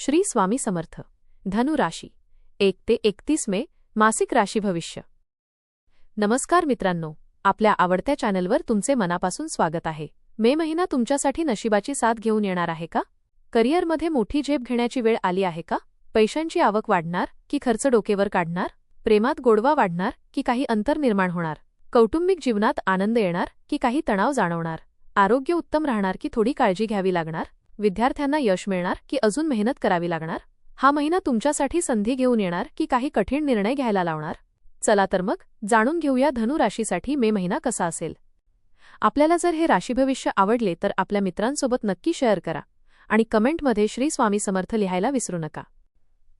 श्री स्वामी समर्थ. धनु राशी 1 ते 31 मे मासिक राशी भविष्य. नमस्कार मित्रांनो, आपल्या आवडत्या चॅनलवर तुमचे मनापासून स्वागत आहे. मे महिना तुमच्यासाठी नशिबाची साथ घेऊन येणार आहे का? करिअरमध्ये मोठी झेप घेण्याची वेळ आली आहे का? पैशांची आवक वाढणार की खर्च डोकेवर काढणार? प्रेमात गोडवा वाढणार की काही अंतर निर्माण होणार? कौटुंबिक जीवनात आनंद येणार की काही तणाव जाणवणार? आरोग्य उत्तम राहणार की थोडी काळजी घ्यावी लागणार? विद्यार्थ्यांना यश मिळणार की अजून मेहनत करावी लागणार? हा महिना तुमच्यासाठी संधी घेऊन येणार की काही कठीण निर्णय घ्यायला लावणार? चला तर मग जाणून घेऊया धनु राशीसाठी मे महिना कसा असेल. आपल्याला जर हे राशीभविष्य आवडले तर आपल्या मित्रांसोबत नक्की शेअर करा आणि कमेंटमध्ये श्री स्वामी समर्थ लिहायला विसरू नका.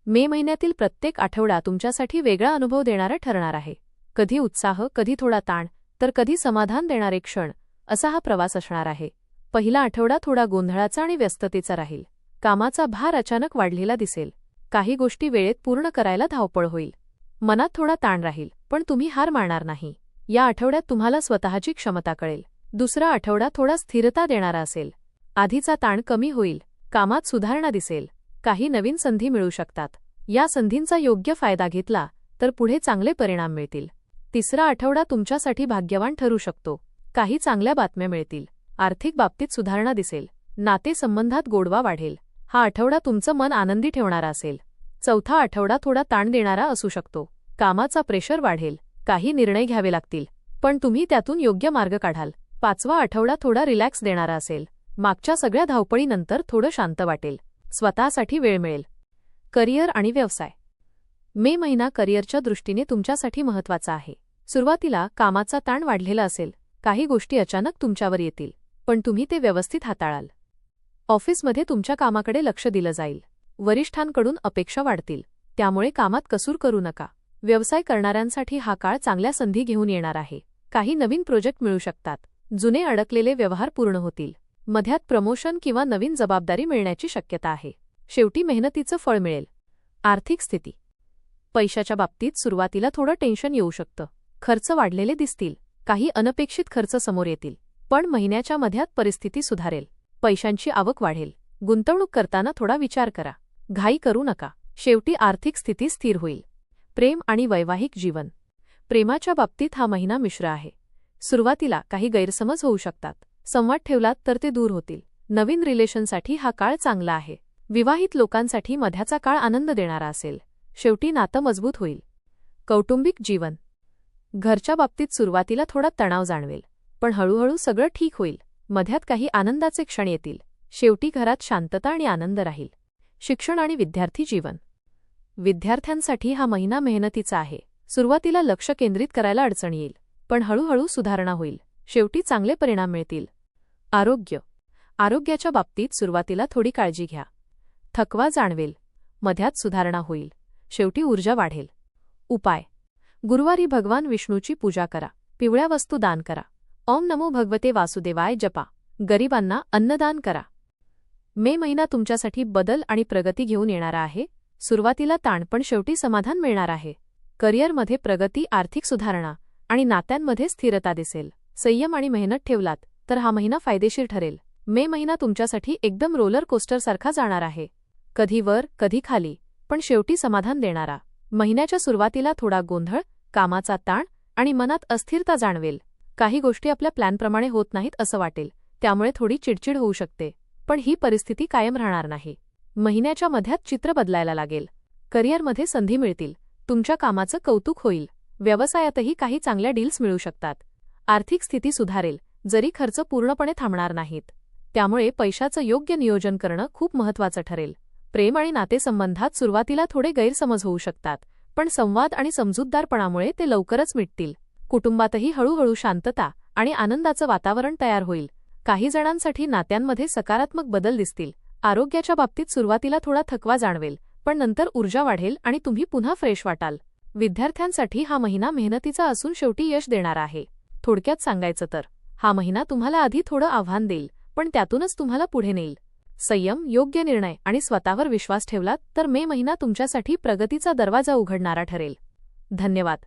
मे महिन्यातील प्रत्येक आठवडा तुमच्यासाठी वेगळा अनुभव देणारा ठरणार आहे. कधी उत्साह, कधी थोडा ताण, तर कधी समाधान देणारे क्षण, असा हा प्रवास असणार आहे. पहिला आठवडा थोडा गोंधळाचा आणि व्यस्ततेचा राहील. कामाचा भार अचानक वाढलेला दिसेल. काही गोष्टी वेळेत पूर्ण करायला धावपळ होईल. मनात थोडा ताण राहील, पण तुम्ही हार मानणार नाही. या आठवड्यात तुम्हाला स्वतःची क्षमता कळेल. दुसरा आठवडा थोडा स्थिरता देणारा असेल. आधीचा ताण कमी होईल. कामात सुधारणा दिसेल. काही नवीन संधी मिळू शकतात. या संधींचा योग्य फायदा घेतला तर पुढे चांगले परिणाम मिळतील. तिसरा आठवडा तुमच्यासाठी भाग्यवान ठरू शकतो. काही चांगल्या बातम्या मिळतील. आर्थिक बाबतीत सुधारणा दिसेल. नातेसंबंधात गोडवा वाढेल. हा आठवडा तुमचं मन आनंदी ठेवणारा असेल. चौथा आठवडा थोडा ताण देणारा असू शकतो. कामाचा प्रेशर वाढेल. काही निर्णय घ्यावे लागतील, पण तुम्ही त्यातून योग्य मार्ग काढाल. पाचवा आठवडा थोडा रिलॅक्स देणारा असेल. मागच्या सगळ्या धावपळीनंतर थोडं शांत वाटेल. स्वतःसाठी वेळ मिळेल. करिअर आणि व्यवसाय. मे महिना करिअरच्या दृष्टीने तुमच्यासाठी महत्त्वाचा आहे. सुरुवातीला कामाचा ताण वाढलेला असेल. काही गोष्टी अचानक तुमच्यावर येतील, पण तुम्ही ते व्यवस्थित हाताळाल. ऑफिसमध्ये तुमच्या कामाकडे लक्ष दिलं जाईल. वरिष्ठांकडून अपेक्षा वाढतील, त्यामुळे कामात कसूर करू नका. व्यवसाय करणाऱ्यांसाठी हा काळ चांगल्या संधी घेऊन येणार आहे. काही नवीन प्रोजेक्ट मिळू शकतात. जुने अडकलेले व्यवहार पूर्ण होतील. मध्यात प्रमोशन किंवा नवीन जबाबदारी मिळण्याची शक्यता आहे. शेवटी मेहनतीचं फळ मिळेल. आर्थिक स्थिती. पैशाच्या बाबतीत सुरुवातीला थोडं टेन्शन येऊ शकतं. खर्च वाढलेले दिसतील. काही अनपेक्षित खर्च समोर येतील, पण महिन्याच्या मध्यात परिस्थिती सुधारेल. पैशांची आवक वाढेल. गुंतवणूक करताना थोडा विचार करा. घाई करू नका. शेवटी आर्थिक स्थिती स्थिर होईल. प्रेम आणि वैवाहिक जीवन. प्रेमाच्या बाबतीत हा महिना मिश्र आहे. सुरुवातीला काही गैरसमज होऊ शकतात. संवाद ठेवलात तर ते दूर होतील. नवीन रिलेशनसाठी हा काळ चांगला आहे. विवाहित लोकांसाठी मध्याचा काळ आनंद देणारा असेल. शेवटी नातं मजबूत होईल. कौटुंबिक जीवन. घरच्या बाबतीत सुरुवातीला थोडा तणाव जाणवेल, पण हळूहळू सगळं ठीक होईल. मध्यात काही आनंदाचे क्षण येतील. शेवटी घरात शांतता आणि आनंद राहील. शिक्षण आणि विद्यार्थी जीवन. विद्यार्थ्यांसाठी हा महिना मेहनतीचा आहे. सुरुवातीला लक्ष केंद्रित करायला अडचण येईल, पण हळूहळू सुधारणा होईल. शेवटी चांगले परिणाम मिळतील. आरोग्य. आरोग्याच्या बाबतीत सुरुवातीला थोडी काळजी घ्या. थकवा जाणवेल. मध्यात सुधारणा होईल. शेवटी ऊर्जा वाढेल. उपाय. गुरुवारी भगवान विष्णूची पूजा करा. पिवळ्या वस्तू दान करा. ओम नमो भगवते वासुदेवाय जपा. गरिबांना अन्नदान करा. मे महिना तुमच्यासाठी बदल आणि प्रगती घेऊन येणारा आहे. सुरुवातीला ताण, पण शेवटी समाधान मिळणार आहे. करिअरमध्ये प्रगती, आर्थिक सुधारणा आणि नात्यांमध्ये स्थिरता दिसेल. संयम आणि मेहनत ठेवलात तर हा महिना फायदेशीर ठरेल. मे महिना तुमच्यासाठी एकदम रोलर कोस्टरसारखा जाणार आहे. कधी वर, कधी खाली, पण शेवटी समाधान देणारा. महिन्याच्या सुरुवातीला थोडा गोंधळ, कामाचा ताण आणि मनात अस्थिरता जाणवेल. काही गोष्टी आपल्या प्लॅनप्रमाणे होत नाहीत असं वाटेल, त्यामुळे थोडी चिडचिड होऊ शकते. पण ही परिस्थिती कायम राहणार नाही. महिन्याच्या मध्यात चित्र बदलायला लागेल. करिअरमध्ये संधी मिळतील. तुमच्या कामाचं कौतुक होईल. व्यवसायातही काही चांगल्या डील्स मिळू शकतात. आर्थिक स्थिती सुधारेल, जरी खर्च पूर्णपणे थांबणार नाहीत. त्यामुळे पैशाचं योग्य नियोजन करणं खूप महत्त्वाचं ठरेल. प्रेम आणि नातेसंबंधात सुरुवातीला थोडे गैरसमज होऊ शकतात, पण संवाद आणि समजूतदारपणामुळे ते लवकरच मिटतील. कुटुंबातही हळूहळू शांतता आणि आनंदाचं वातावरण तयार होईल. काही जणांसाठी नात्यांमध्ये सकारात्मक बदल दिसतील. आरोग्याच्या बाबतीत सुरुवातीला थोडा थकवा जाणवेल, पण नंतर ऊर्जा वाढेल आणि तुम्ही पुन्हा फ्रेश वाटाल. विद्यार्थ्यांसाठी हा महिना मेहनतीचा असून शेवटी यश देणारा आहे. थोडक्यात सांगायचं तर हा महिना तुम्हाला आधी थोडं आव्हान देईल, पण त्यातूनच तुम्हाला पुढे नेईल. संयम, योग्य निर्णय आणि स्वतःवर विश्वास ठेवलात तर मे महिना तुमच्यासाठी प्रगतीचा दरवाजा उघडणारा ठरेल. धन्यवाद.